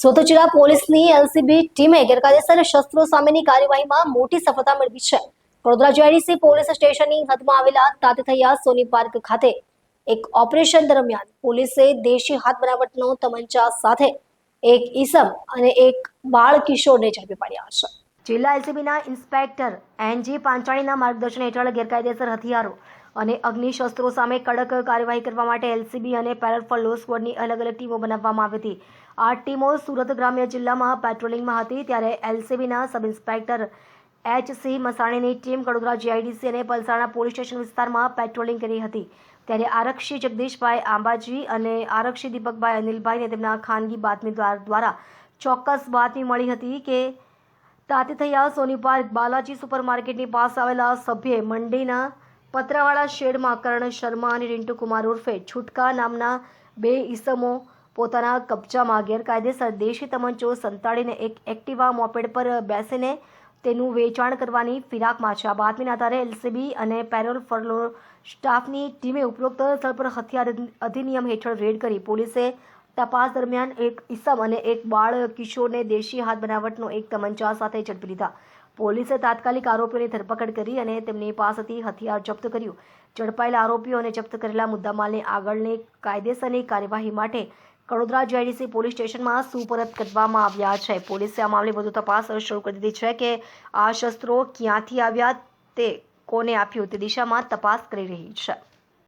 સોતોચિરા પોલીસની એલસીબી ટીમે ગેરકાયદેસર શસ્ત્રો સામેની કાર્યવાહીમાં મોટી સફળતા મેળવી છે। વડોદરા જીઆઈડીસી પોલીસ સ્ટેશનની હદમાં આવેલા તાતથૈયા સોની પાર્ક ખાતે એક ઓપરેશન દરમિયાન પોલીસે દેશી હાથ બનાવટનો તમંચા સાથે એક ઈસમ અને એક બાળ કિશોરને ઝડપી પાડ્યા છે। જિલ્લા એલસીબીના ઇન્સ્પેક્ટર એનજી પાંચાણીના માર્ગદર્શન હેઠળ ગેરકાયદેસર હથિયારો અને અગ્નિશસ્ત્રો સામે કડક કાર્યવાહી કરવા માટે એલસીબી અને પેરાફલ લો સ્ક્વોડની અલગ અલગ ટીમો બનાવવામાં આવી હતી। આ ટીમો સુરત ગ્રામ્ય જિલ્લામાં પેટ્રોલિંગમાં હતી, ત્યારે એલસીબીના સબ ઇન્સ્પેક્ટર એચસી મસાણીની ટીમ વડોદરા જીઆઈડીસી અને પલસાણા પોલીસ સ્ટેશન વિસ્તારમાં પેટ્રોલિંગ કરી હતી। ત્યારે આરક્ષી જગદીશભાઈ આંબાજી અને આરક્ષી દીપકભાઈ અનિલભાઈને તેમના ખાનગી બાતમીદાર દ્વારા ચોક્કસ બાતમી મળી હતી કે તાતથૈયા સોની પાર્ક બાલાજી સુપરમાર્કેટની પાસે આવેલા સભ્ય મંડીના પતરાવાળા શેડમાં કરણ શર્મા અને રિન્ટુ કુમાર ઉર્ફે છુટકા નામના બે ઈસમો પોતાના કબજામાં ગેરકાયદેસર દેશી તમંચો સંતાડીને એક એક્ટિવા મોપેડ પર બેસીને તેનું વેચાણ કરવાની ફિરાકમાં છે। આ બાતમીના આધારે એલસીબી અને પેરોલ ફરલો સ્ટાફની ટીમે ઉપરોક્ત સ્થળ પર હથિયાર અધિનિયમ હેઠળ રેડ કરી પોલીસે તપાસ દરમિયાન એક ઈસમ અને એક બાળ કિશોરને દેશી હાથ બનાવટનો એક તમંચા સાથે ઝડપી લીધા। પોલીસે તાત્કાલિક આરોપીઓની ધરપકડ કરી અને તેમની પાસેથી હથિયાર જપ્ત કર્યું। ઝડપાયેલા આરોપીઓ અને જપ્ત કરેલા મુદ્દામાલને આગળની કાયદેસરની કાર્યવાહી માટે વડોદરા જીઆઈડીસી પોલીસ સ્ટેશનમાં સુપરત કરવામાં આવ્યા છે। પોલીસે આ મામલે વધુ તપાસ શરૂ કરી દીધી છે કે આ શસ્ત્રો ક્યાંથી આવ્યા, તે કોને આપ્યું તે દિશામાં તપાસ કરી રહી છે।